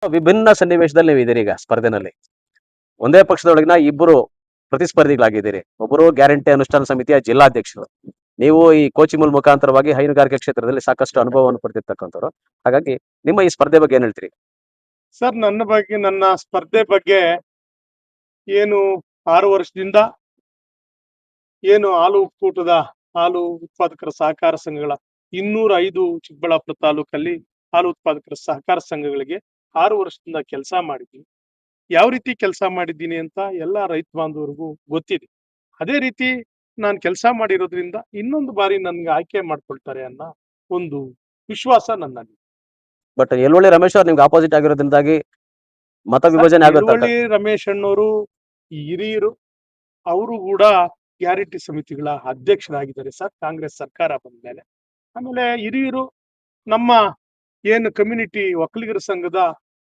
ವಿಭಿನ್ನ ಸನ್ನಿವೇಶದಲ್ಲಿ ನೀವು ಇದೀರಿ ಈಗ ಸ್ಪರ್ಧೆನಲ್ಲಿ. ಒಂದೇ ಪಕ್ಷದೊಳಗಿನ ಇಬ್ಬರು ಪ್ರತಿಸ್ಪರ್ಧಿಗಳಾಗಿದ್ದೀರಿ. ಒಬ್ಬರು ಗ್ಯಾರಂಟಿ ಅನುಷ್ಠಾನ ಸಮಿತಿಯ ಜಿಲ್ಲಾಧ್ಯಕ್ಷರು, ನೀವು ಈ ಕೋಚಿಮುಲ್ ಮುಖಾಂತರವಾಗಿ ಹೈನುಗಾರಿಕೆ ಕ್ಷೇತ್ರದಲ್ಲಿ ಸಾಕಷ್ಟು ಅನುಭವವನ್ನು ಪಡೆದಿರ್ತಕ್ಕಂಥವ್ರು. ಹಾಗಾಗಿ ನಿಮ್ಮ ಈ ಸ್ಪರ್ಧೆ ಬಗ್ಗೆ ಏನ್ ಹೇಳ್ತೀರಿ? ಸರ್, ನನ್ನ ಸ್ಪರ್ಧೆ ಬಗ್ಗೆ ಏನು 6 ವರ್ಷದಿಂದ ಏನು ಹಾಲು ಒಕ್ಕೂಟದ ಹಾಲು ಉತ್ಪಾದಕರ ಸಹಕಾರ ಸಂಘಗಳ 205 ಚಿಕ್ಕಬಳ್ಳಾಪುರ ತಾಲೂಕಲ್ಲಿ ಹಾಲು ಉತ್ಪಾದಕರ ಸಹಕಾರ ಸಂಘಗಳಿಗೆ 6 ವರ್ಷದಿಂದ ಕೆಲಸ ಮಾಡಿದ್ದೀನಿ. ಯಾವ ರೀತಿ ಕೆಲಸ ಮಾಡಿದ್ದೀನಿ ಅಂತ ಎಲ್ಲ ರೈತ ಬಾಂಧವರಿಗೂ ಗೊತ್ತಿದೆ. ಅದೇ ರೀತಿ ನಾನು ಕೆಲಸ ಮಾಡಿರೋದ್ರಿಂದ ಇನ್ನೊಂದು ಬಾರಿ ನನ್ಗೆ ಆಯ್ಕೆ ಮಾಡ್ಕೊಳ್ತಾರೆ ಅನ್ನೋ ಒಂದು ವಿಶ್ವಾಸ ನನ್ನಲ್ಲಿ. ಬಟ್ ಯಲೋಳಿ ರಮೇಶ್ ಅವ್ರು ನಿಮ್ಗೆ ಆಪೋಸಿಟ್ ಆಗಿರೋದ್ರಿಂದಾಗಿ ಮತ ವಿಭಜನೆ ಆಗುತ್ತೆ. ಯಲೋಳಿ ರಮೇಶ್ ಅಣ್ಣವರು ಹಿರಿಯರು, ಅವರು ಕೂಡ ಗ್ಯಾರಂಟಿ ಸಮಿತಿಗಳ ಅಧ್ಯಕ್ಷರಾಗಿದ್ದಾರೆ ಸರ್, ಕಾಂಗ್ರೆಸ್ ಸರ್ಕಾರ ಬಂದ ಮೇಲೆ. ಆಮೇಲೆ ಹಿರಿಯರು ನಮ್ಮ ಏನು ಕಮ್ಯುನಿಟಿ ಒಕ್ಕಲಿಗರ ಸಂಘದ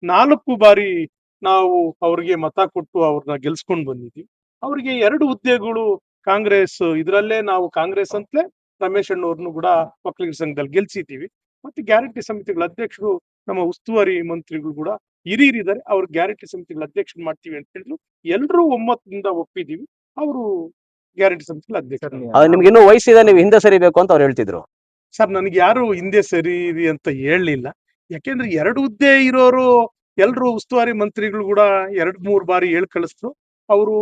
4 ಬಾರಿ ನಾವು ಅವ್ರಿಗೆ ಮತ ಕೊಟ್ಟು ಅವ್ರನ್ನ ಗೆಲ್ಸ್ಕೊಂಡ್ ಬಂದಿದ್ದೀವಿ. ಅವ್ರಿಗೆ 2 ಹುದ್ದೆಗಳು ಕಾಂಗ್ರೆಸ್ ಇದರಲ್ಲೇ ನಾವು ಕಾಂಗ್ರೆಸ್ ಅಂತಲೇ ರಮೇಶ್ ಅಣ್ಣವ್ರನ್ನು ಕೂಡ ಒಕ್ಕಲಿಗರ ಸಂಘದಲ್ಲಿ ಗೆಲ್ಸಿದ್ದೀವಿ. ಮತ್ತೆ ಗ್ಯಾರಂಟಿ ಸಮಿತಿಗಳ ಅಧ್ಯಕ್ಷರು ನಮ್ಮ ಉಸ್ತುವಾರಿ ಮಂತ್ರಿಗಳು ಕೂಡ ಹಿರಿಯರಿದ್ದಾರೆ, ಅವ್ರು ಗ್ಯಾರಂಟಿ ಸಮಿತಿಗಳ ಅಧ್ಯಕ್ಷರು ಮಾಡ್ತೀವಿ ಅಂತ ಹೇಳಿದ್ರು. ಎಲ್ಲರೂ ಒಮ್ಮತದಿಂದ ಒಪ್ಪಿದೀವಿ, ಅವರು ಗ್ಯಾರಂಟಿ ಸಮಿತಿಗಳ ಅಧ್ಯಕ್ಷರು. ನಿಮ್ಗೆ ಇನ್ನೂ ವಯಸ್ಸಿದೆ, ನೀವು ಹಿಂದೆ ಸರಿಬೇಕು ಅಂತ ಅವ್ರು ಹೇಳ್ತಿದ್ರು. ಸರ್, ನನಗೆ ಯಾರು ಹಿಂದೆ ಸರಿರಿ ಅಂತ ಹೇಳಲಿಲ್ಲ. ಯಾಕೆಂದ್ರೆ 2 ಹುದ್ದೆ ಇರೋರು ಎಲ್ರು ಉಸ್ತುವಾರಿ ಮಂತ್ರಿಗಳು ಕೂಡ 2-3 ಬಾರಿ ಹೇಳ್ ಕಳಿಸಿದ್ರು. ಅವರು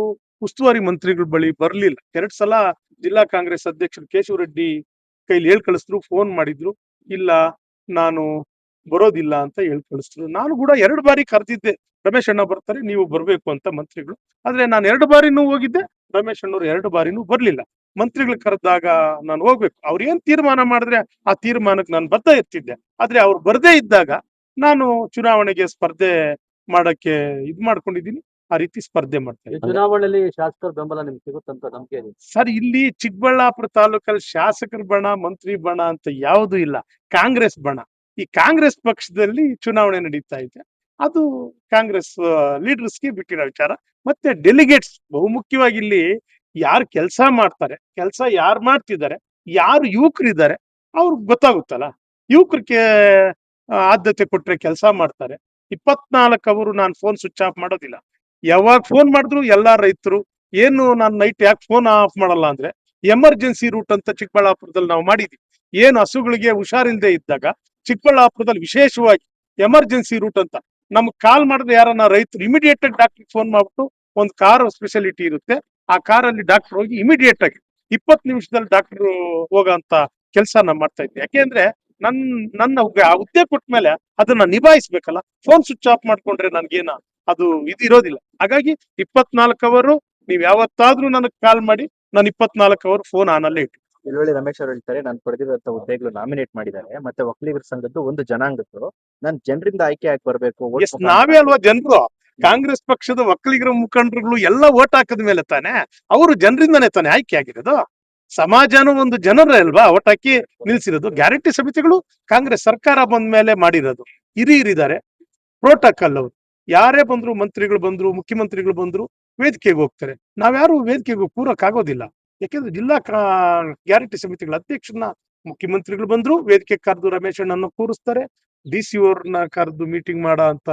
ಉಸ್ತುವಾರಿ ಮಂತ್ರಿಗಳ ಬಳಿ ಬರ್ಲಿಲ್ಲ. 2 ಸಲ ಜಿಲ್ಲಾ ಕಾಂಗ್ರೆಸ್ ಅಧ್ಯಕ್ಷರು ಕೇಶವ ರೆಡ್ಡಿ ಕೈಲಿ ಹೇಳ್ ಕಳಿಸಿದ್ರು, ಫೋನ್ ಮಾಡಿದ್ರು, ಇಲ್ಲ ನಾನು ಬರೋದಿಲ್ಲ ಅಂತ ಹೇಳ್ ಕಳಿಸಿದ್ರು. ನಾನು ಕೂಡ 2 ಬಾರಿ ಕರೆದಿದ್ದೆ, ರಮೇಶ್ ಅಣ್ಣ ಬರ್ತಾರೆ ನೀವು ಬರ್ಬೇಕು ಅಂತ ಮಂತ್ರಿಗಳು. ಆದ್ರೆ ನಾನು 2 ಬಾರಿನೂ ಹೋಗಿದ್ದೆ, ರಮೇಶ್ ಅಣ್ಣವ್ರು 2 ಬಾರಿನೂ ಬರ್ಲಿಲ್ಲ. ಮಂತ್ರಿಗಳು ಕರೆದಾಗ ನಾನು ಹೋಗ್ಬೇಕು, ಅವ್ರು ಏನ್ ತೀರ್ಮಾನ ಮಾಡಿದ್ರೆ ಆ ತೀರ್ಮಾನಕ್ಕೆ ನಾನು ಬದ್ಧ ಇರ್ತಿದ್ದೆ. ಆದ್ರೆ ಅವ್ರು ಬರ್ದೇ ಇದ್ದಾಗ ನಾನು ಚುನಾವಣೆಗೆ ಸ್ಪರ್ಧೆ ಮಾಡಕ್ಕೆ ಇದ್ ಮಾಡ್ಕೊಂಡಿದ್ದೀನಿ. ಆ ರೀತಿ ಸ್ಪರ್ಧೆ ಮಾಡ್ತೇನೆ. ಚುನಾವಣೆಯಲ್ಲಿ ಶಾಸಕರ ಬೆಂಬಲ ನಿಮ್ಗೆ ಸಿಗುತ್ತಂತ ನಂಬಿಕೆ ಇದೆ ಸರ್, ಇಲ್ಲಿ ಚಿಕ್ಕಬಳ್ಳಾಪುರ ತಾಲೂಕಲ್ಲಿ ಶಾಸಕರ ಬಣ, ಮಂತ್ರಿ ಬಣ ಅಂತ ಯಾವುದು ಇಲ್ಲ, ಕಾಂಗ್ರೆಸ್ ಬಣ. ಈ ಕಾಂಗ್ರೆಸ್ ಪಕ್ಷದಲ್ಲಿ ಚುನಾವಣೆ ನಡೀತಾ ಇದೆ, ಅದು ಕಾಂಗ್ರೆಸ್ ಲೀಡರ್ಸ್ಗೆ ಬಿಟ್ಟಿರೋ ವಿಚಾರ. ಮತ್ತೆ ಡೆಲಿಗೇಟ್ಸ್, ಬಹುಮುಖ್ಯವಾಗಿ ಇಲ್ಲಿ ಯಾರು ಕೆಲಸ ಮಾಡ್ತಾರೆ, ಕೆಲಸ ಯಾರು ಮಾಡ್ತಿದ್ದಾರೆ, ಯಾರು ಯುವಕರಿದ್ದಾರೆ ಅವ್ರಿಗೆ ಗೊತ್ತಾಗುತ್ತಲ್ಲ. ಯುವಕರಿಗೆ ಆದ್ಯತೆ ಕೊಟ್ರೆ ಕೆಲಸ ಮಾಡ್ತಾರೆ. 24 ಅವರು ನಾನು ಫೋನ್ ಸ್ವಿಚ್ ಆಫ್ ಮಾಡೋದಿಲ್ಲ. ಯಾವಾಗ ಫೋನ್ ಮಾಡಿದ್ರು ಎಲ್ಲಾ ರೈತರು, ಏನು ನಾನು ನೈಟ್ ಯಾಕೆ ಫೋನ್ ಆಫ್ ಮಾಡಲ್ಲ ಅಂದ್ರೆ, ಎಮರ್ಜೆನ್ಸಿ ರೂಟ್ ಅಂತ ಚಿಕ್ಕಬಳ್ಳಾಪುರದಲ್ಲಿ ನಾವು ಮಾಡಿದ್ವಿ. ಏನು ಹಸುಗಳಿಗೆ ಹುಷಾರಿಲ್ದೆ ಇದ್ದಾಗ ಚಿಕ್ಕಬಳ್ಳಾಪುರದಲ್ಲಿ ವಿಶೇಷವಾಗಿ ಎಮರ್ಜೆನ್ಸಿ ರೂಟ್ ಅಂತ ನಮ್ಗೆ ಕಾಲ್ ಮಾಡಿದ್ರೆ ಯಾರನ್ನ ರೈತರು ಇಮಿಡಿಯೇಟ್ ಆಗಿ ಡಾಕ್ಟರ್ ಫೋನ್ ಮಾಡ್ಬಿಟ್ಟು, ಒಂದು ಕಾರ್ ಸ್ಪೆಷಾಲಿಟಿ ಇರುತ್ತೆ, ಆ ಕಾರಲ್ಲಿ ಡಾಕ್ಟರ್ ಹೋಗಿ ಇಮಿಡಿಯೇಟ್ ಆಗಿ 20 ನಿಮಿಷದಲ್ಲಿ ಡಾಕ್ಟರ್ ಹೋಗೋಂತ ಕೆಲಸ ನಾವು ಮಾಡ್ತಾ ಇದ್ವಿ. ಯಾಕೆಂದ್ರೆ ನನ್ನ ಹುದ್ದೆ ಕೊಟ್ಟ ಮೇಲೆ ಅದನ್ನ ನಿಭಾಯಿಸ್ಬೇಕಲ್ಲ. ಫೋನ್ ಸ್ವಿಚ್ ಆಫ್ ಮಾಡ್ಕೊಂಡ್ರೆ ನನ್ಗೇನ ಅದು ಇದಿರೋದಿಲ್ಲ. ಹಾಗಾಗಿ 24 ಅವರು ನೀವ್ ಯಾವತ್ತಾದ್ರೂ ನನಗ್ ಕಾಲ್ ಮಾಡಿ, ನಾನು 24 ಅವರು ಫೋನ್ ಆನ್ ಅಲ್ಲೇ ಇಟ್ಟು. ಯಲೋಳಿ ರಮೇಶ್ ಅವರು ಹೇಳ್ತಾರೆ, ನಾನು ಪಡೆದಿರುವಂತ ಹುದ್ದೆಗಳು ನಾಮಿನೇಟ್ ಮಾಡಿದ್ದಾರೆ, ಮತ್ತೆ ಒಕ್ಕಲಿಗರ ಸಂಘದ್ದು ಒಂದು ಜನಾಂಗದ್ದು, ನಾನು ಜನರಿಂದ ಆಯ್ಕೆ ಆಗಿ ಬರ್ಬೇಕು. ನಾವೇ ಅಲ್ವಾ ಜನರು? ಕಾಂಗ್ರೆಸ್ ಪಕ್ಷದ ಒಕ್ಕಲಿಗರ ಮುಖಂಡರುಗಳು ಎಲ್ಲ ಓಟ್ ಹಾಕದ ಮೇಲೆ ತಾನೆ ಅವರು ಜನರಿಂದಾನೇ ತಾನೆ ಆಯ್ಕೆ ಆಗಿರೋದು. ಸಮಾಜನೂ ಒಂದು ಜನರೇ ಅಲ್ವಾ ಓಟ್ ಹಾಕಿ ನಿಲ್ಸಿರೋದು. ಗ್ಯಾರಂಟಿ ಸಮಿತಿಗಳು ಕಾಂಗ್ರೆಸ್ ಸರ್ಕಾರ ಬಂದ ಮೇಲೆ ಮಾಡಿರೋದು. ಹಿರಿಯರಿದ್ದಾರೆ, ಪ್ರೋಟೋಕಾಲ್ ಅವರು ಯಾರೇ ಬಂದ್ರು, ಮಂತ್ರಿಗಳು ಬಂದ್ರು, ಮುಖ್ಯಮಂತ್ರಿಗಳು ಬಂದ್ರು ವೇದಿಕೆಗೆ ಹೋಗ್ತಾರೆ. ನಾವ್ಯಾರು ವೇದಿಕೆಗೆ ಕೂರಕ್ ಆಗೋದಿಲ್ಲ. ಯಾಕೆಂದ್ರೆ ಜಿಲ್ಲಾ ಗ್ಯಾರಂಟಿ ಸಮಿತಿಗಳ ಅಧ್ಯಕ್ಷರನ್ನ ಮುಖ್ಯಮಂತ್ರಿಗಳು ಬಂದ್ರು ವೇದಿಕೆ ಕರೆದು ರಮೇಶ್ ಅಣ್ಣನ ಕೂರಿಸ್ತಾರೆ. DC ಅವ್ರನ್ನ ಕರೆದು ಮೀಟಿಂಗ್ ಮಾಡೋ ಅಂತ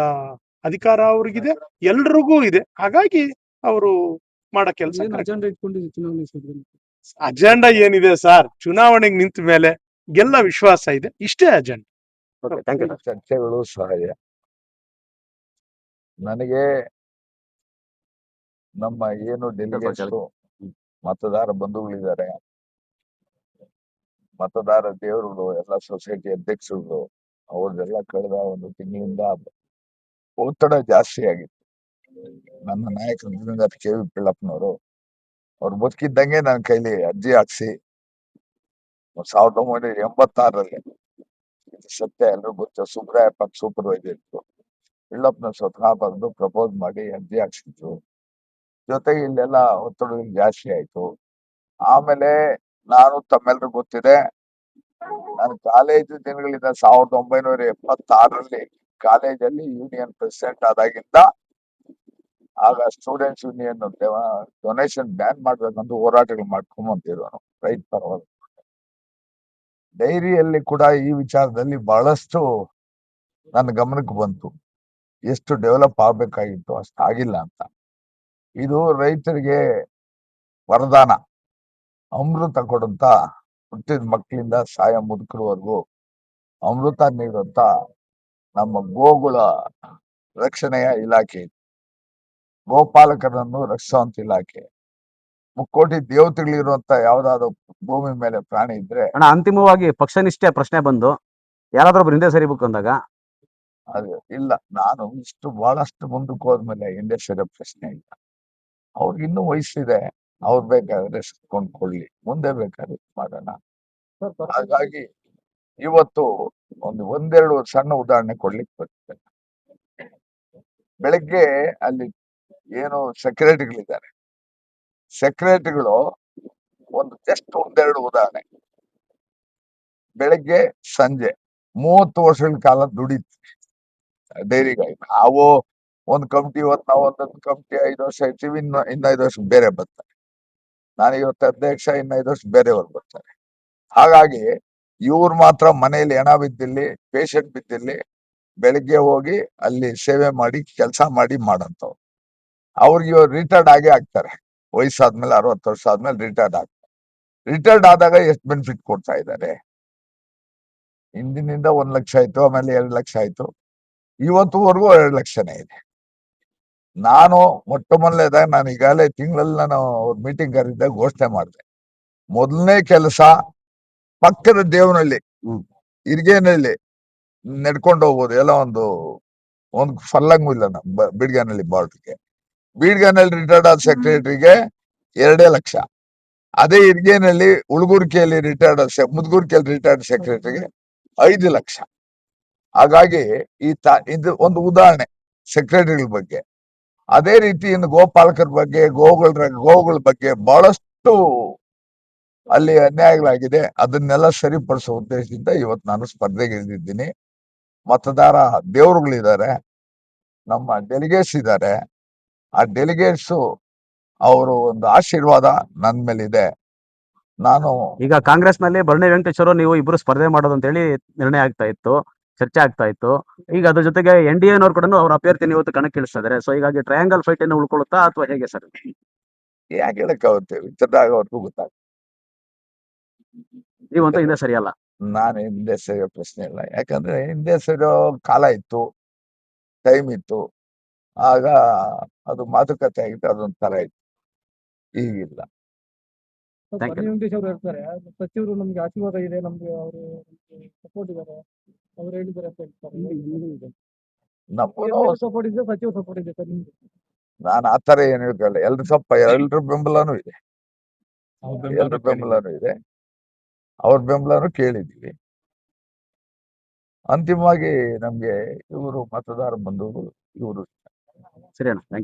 ಅಧಿಕಾರ ಅವ್ರಿಗಿದೆ, ಎಲ್ರಿಗೂ ಇದೆ. ಹಾಗಾಗಿ ಅವರು ಮಾಡೋ ಕೆಲಸ. ಅಜೆಂಡಾ ಏನಿದೆ ಸರ್, ಚುನಾವಣೆಗೆ ನಿಂತ ಮೇಲೆ ಗೆಲ್ಲ ವಿಶ್ವಾಸ ಇದೆ, ಇಷ್ಟೇ ಅಜೆಂಡಾ. ಚರ್ಚೆಗಳು ಸಹಜ. ನನಗೆ ನಮ್ಮ ಏನು ಡೆಲಿಗೇಟ್ಸ್ ಮತದಾರ ಬಂಧುಗಳಿದ್ದಾರೆ, ಮತದಾರ ದೇವರುಗಳು, ಎಲ್ಲ ಸೊಸೈಟಿ ಅಧ್ಯಕ್ಷರುಗಳು, ಅವ್ರದ್ದೆಲ್ಲ ಕಳೆದ 1 ತಿಂಗಳಿಂದ ಒತ್ತಡ ಜಾಸ್ತಿ ಆಗಿತ್ತು. ನನ್ನ ನಾಯಕರು ದಿವಂಗತ KV ಪಿಳ್ಳಪ್ಪನವರು ಅವ್ರು ಬದುಕಿದ್ದಂಗೆ ನನ್ನ ಕೈಲಿ ಅರ್ಜಿ ಹಾಕ್ಸಿ 1986ರಲ್ಲಿ, ಸತ್ಯ ಎಲ್ರಿಗೂ ಗೊತ್ತು, ಸುಬ್ರಾಯಪ್ಪ ಸೂಪರ್ವೈಸರ್ ಇತ್ತು, ಪಿಳ್ಳಪ್ಪನ ಸ್ವತಃ ಬರೆದು ಪ್ರಪೋಸ್ ಮಾಡಿ ಅರ್ಜಿ ಹಾಕ್ಸಿದ್ರು. ಜೊತೆಗೆ ಇಲ್ಲೆಲ್ಲ ಒತ್ತಡಗಳು ಜಾಸ್ತಿ ಆಯ್ತು. ಆಮೇಲೆ ನಾನು ತಮ್ಮೆಲ್ರಿಗೂ ಗೊತ್ತಿದೆ, ನಾನು ಕಾಲೇಜು ದಿನಗಳಿಂದ 1976ರಲ್ಲಿ ಕಾಲೇಜಲ್ಲಿ ಯೂನಿಯನ್ ಪ್ರೆಸಿಡೆಂಟ್ ಆದಾಗಿಂದ, ಆಗ ಸ್ಟೂಡೆಂಟ್ಸ್ ಯೂನಿಯನ್ ಡೊನೇಷನ್ ಬ್ಯಾನ್ ಮಾಡ್ಬೇಕಂತ ಹೋರಾಟಗಳು ಮಾಡ್ಕೊಂಬಂತಿರೋನು ರೈತ ಪರವಾಗಿ. ಡೈರಿಯಲ್ಲಿ ಕೂಡ ಈ ವಿಚಾರದಲ್ಲಿ ಬಹಳಷ್ಟು ನನ್ನ ಗಮನಕ್ಕೆ ಬಂತು. ಎಷ್ಟು ಡೆವಲಪ್ ಆಗ್ಬೇಕಾಗಿತ್ತು ಅಷ್ಟು ಆಗಿಲ್ಲ ಅಂತ. ಇದು ರೈತರಿಗೆ ವರದಾನ, ಅಮೃತ ಕೊಡುವಂತ, ಹುಟ್ಟಿದ ಮಕ್ಕಳಿಂದ ಸಾಯ ಮುದುಕರವರೆಗೂ ಅಮೃತ ನೀಡುವಂತ ನಮ್ಮ ಗೋಗಳ ರಕ್ಷಣೆಯ ಇಲಾಖೆ, ಗೋಪಾಲಕರನ್ನು ರಕ್ಷಿಸುವಂತ ಇಲಾಖೆ. ಮುಕ್ಕೋಟಿ ದೇವತೆಗಳಿರುವಂತ ಯಾವ್ದಾದ್ರು ಭೂಮಿ ಮೇಲೆ ಪ್ರಾಣಿ ಇದ್ರೆ ಅಣ್ಣ, ಅಂತಿಮವಾಗಿ ಪಕ್ಷನಿಷ್ಠೆ ಪ್ರಶ್ನೆ ಬಂದು ಯಾರಾದ್ರೂ ಒಬ್ರು ಹಿಂದೆ ಸರಿಬೇಕು ಅಂದಾಗ ಅದು ಇಲ್ಲ. ನಾನು ಬಹಳಷ್ಟು ಮುಂದಕ್ಕೆ ಹೋದ್ಮೇಲೆ ಹಿಂದೆ ಸರಿಯೋ ಪ್ರಶ್ನೆ ಇಲ್ಲ. ಅವ್ರಿಗೆ ಇನ್ನೂ ವಯಸ್ಸಿದೆ, ಅವ್ರು ಬೇಕಾದ್ರೆ ಕೊಂಡ್ಕೊಳ್ಳಿ, ಮುಂದೆ ಬೇಕಾದ್ರೆ ಮಾಡೋಣ. ಹಾಗಾಗಿ ಇವತ್ತು ಒಂದೆರಡು ಸಣ್ಣ ಉದಾಹರಣೆ ಕೊಡ್ಲಿಕ್ಕೆ ಬರ್ತದೆ. ಬೆಳಗ್ಗೆ ಅಲ್ಲಿ ಏನು ಸೆಕ್ರೆಟರಿಗಳಿದ್ದಾರೆ, ಸೆಕ್ರೆಟರಿಗಳು ಜಸ್ಟ್ ಒಂದೆರಡು ಉದಾಹರಣೆ. ಬೆಳಗ್ಗೆ ಸಂಜೆ 30 ವರ್ಷಗಳ ಕಾಲ ದುಡಿತೀವಿ ಡೈರಿಗಾಗಿ. ನಾವು ಒಂದು ಕಮಿಟಿ, ಇವತ್ತು ನಾವು ಒಂದೊಂದು ಕಮಿಟಿ 5 ವರ್ಷ ಇರ್ತೀವಿ, ಇನ್ನು 5 ವರ್ಷ ಬೇರೆ ಬರ್ತಾರೆ. ನಾನು ಇವತ್ತು ಅಧ್ಯಕ್ಷ, ಇನ್ನು 5 ವರ್ಷ ಬೇರೆಯವ್ರು ಬರ್ತಾರೆ. ಹಾಗಾಗಿ ಇವ್ರು ಮಾತ್ರ ಮನೆಯಲ್ಲಿ ಹೆಣ ಬಿದ್ದಿರ್ಲಿ, ಪೇಷಂಟ್ ಬಿದ್ದಿರ್ಲಿ, ಬೆಳಿಗ್ಗೆ ಹೋಗಿ ಅಲ್ಲಿ ಸೇವೆ ಮಾಡಿ ಕೆಲಸ ಮಾಡಿ ಮಾಡಂತವ್ರು. ಅವ್ರಿಗೆ ಇವ್ರು ರಿಟೈರ್ಡ್ ಆಗೇ ಆಗ್ತಾರೆ. ವಯಸ್ಸಾದ್ಮೇಲೆ 60 ವರ್ಷ ಆದ್ಮೇಲೆ ರಿಟೈರ್ಡ್ ಆಗ್ತಾರೆ. ರಿಟೈರ್ಡ್ ಆದಾಗ ಎಷ್ಟು ಬೆನಿಫಿಟ್ ಕೊಡ್ತಾ ಇದ್ದಾರೆ? ಹಿಂದಿನಿಂದ 1 ಲಕ್ಷ ಆಯ್ತು, ಆಮೇಲೆ 2 ಲಕ್ಷ ಆಯ್ತು, ಇವತ್ತುವರೆಗೂ 2 ಲಕ್ಷನೇ ಇದೆ. ನಾನು ಮೊಟ್ಟ ಮೊದಲನೇದಾಗ, ನಾನು ಈಗಾಗಲೇ ತಿಂಗಳಲ್ಲಿ ನಾನು ಮೀಟಿಂಗ್ ಕರೆದಿದ್ದಾಗ ಘೋಷಣೆ ಮಾಡಿದೆ, ಮೊದಲನೇ ಕೆಲಸ ಪಕ್ಕದ ದೇವನಹಳ್ಳಿ, ಇರ್ಗೇನಹಳ್ಳಿ ನಡ್ಕೊಂಡು ಹೋಗ್ಬೋದು, ಎಲ್ಲ ಒಂದು ಫಲ್ಲಂಗು ಇಲ್ಲ ನಮ್ಮ ಬೀಡ್ಗಾನಹಳ್ಳಿ ಬಾರ್ಡ್ರಿಗೆ. ಬೀಡ್ಗಾನಹಳ್ಳಿ ರಿಟೈರ್ಡ್ ಆದ ಸೆಕ್ರೆಟರಿಗೆ 2 ಲಕ್ಷ. ಅದೇ ಇರ್ಗೇನಹಳ್ಳಿ ಉಳ್ಗುರ್ಕಿಯಲ್ಲಿ ಮುದ್ಗುರ್ಕಿಯಲ್ಲಿ ರಿಟೈರ್ಡ್ ಸೆಕ್ರೆಟರಿಗೆ 5 ಲಕ್ಷ. ಹಾಗಾಗಿ ಇದು ಒಂದು ಉದಾಹರಣೆ ಸೆಕ್ರೆಟರಿಗಳ ಬಗ್ಗೆ. ಅದೇ ರೀತಿ ಇನ್ನು ಗೋಪಾಲಕರ ಬಗ್ಗೆ, ಗೋಗಳ ಬಗ್ಗೆ ಬಹಳಷ್ಟು ಅಲ್ಲಿ ಅನ್ಯಾಯಗಳಾಗಿದೆ. ಅದನ್ನೆಲ್ಲ ಸರಿಪಡಿಸೋ ಉದ್ದೇಶದಿಂದ ಇವತ್ತು ನಾನು ಸ್ಪರ್ಧೆಗೆ ಇಳಿದಿದ್ದೀನಿ. ಮತದಾರ ದೇವರುಗಳಿದ್ದಾರೆ, ನಮ್ಮ ಡೆಲಿಗೇಟ್ಸ್ ಇದ್ದಾರೆ. ಆ ಡೆಲಿಗೇಟ್ಸ್ ಅವರು ಒಂದು ಆಶೀರ್ವಾದ ನನ್ನ ಮೇಲಿದೆ. ನಾನು ಈಗ ಕಾಂಗ್ರೆಸ್ ನಲ್ಲಿ ಭರಣಿ ವೆಂಕಟೇಶ್ವರು ನೀವು ಇಬ್ರು ಸ್ಪರ್ಧೆ ಮಾಡೋದು ಅಂತ ಹೇಳಿ ನಿರ್ಣಯ ಆಗ್ತಾ ಇತ್ತು, ಚರ್ಚೆ ಆಗ್ತಾ ಇತ್ತು. ಈಗ ಅದ್ರ ಜೊತೆಗೆ NDA ನವರು ಕೂಡ ಅವ್ರ ಅಭ್ಯರ್ಥಿನ ಇವತ್ತು ಕಣಕ್ಕಿಳಿಸ್ತಾ ಇದ್ದಾರೆ. ಸೊ ಹೀಗಾಗಿ ಟ್ರಯಾಂಗಲ್ ಫೈಟ್ ಅನ್ನು ಉಳ್ಕೊಳ್ಳುತ್ತಾ ಅಥವಾ ಹೇಗೆ ಸರ್? ಯಾಕೆ ಹೇಳಕ್ಕಾಗುತ್ತೆ? ವಿಚಾರದಾಗವರೆಗೂ ಗೊತ್ತಾಗುತ್ತೆ. ನೀವಂತೂ ಹಿಂದೆ ಸರಿಯಲ್ಲ. ನಾನು ಹಿಂದೆ ಸರಿಯೋ ಪ್ರಶ್ನೆ ಇಲ್ಲ. ಯಾಕಂದ್ರೆ ಹಿಂದೆ ಸರಿಯೋ ಕಾಲ ಇತ್ತು, ಟೈಮ್ ಇತ್ತು. ಆಗ ಅದು ಮಾತುಕತೆ ಆಗಿತ್ತು, ಅದೊಂಥರ ಇತ್ತು. ಈಗಿಲ್ಲ. Thank you. ವೆಂಕಟೇಶ್ ಅವರು ಹೇಳ್ತಾರೆ, ಸಚಿವರು ನಮ್ಗೆ ಆಶೀರ್ವಾದ ಇದೆ, ನಮ್ಗೆ ಅವರು ಸಪೋರ್ಟ್ ಇದ್ದಾರೆ, ಅವ್ರು ಹೇಳಿದ್ದಾರೆ ಅಂತ ಹೇಳ್ತಾರೆ. ನಮ್ಮದು ಸಪೋರ್ಟ್ ಇದೆ, ಸಚಿವ ಸಪೋರ್ಟ್ ಇದೆ ಸರ್ ನಿಮ್ಗೆ? ನಾನು ಆತರ ಏನು ಹೇಳ್ಕೊಳ್ಳ. ಎಲ್ರ ಬೆಂಬಲನೂ ಇದೆ, ಎಲ್ರ ಬೆಂಬಲನೂ ಇದೆ, ಅವ್ರ ಬೆಂಬಲನೂ ಕೇಳಿದೀವಿ. ಅಂತಿಮವಾಗಿ ನಮ್ಗೆ ಇವರು ಮತದಾರ ಬಂಧುಗಳು, ಇವರು ಸರಿ ಅಣ್ಣ, ಥ್ಯಾಂಕ್ ಯು.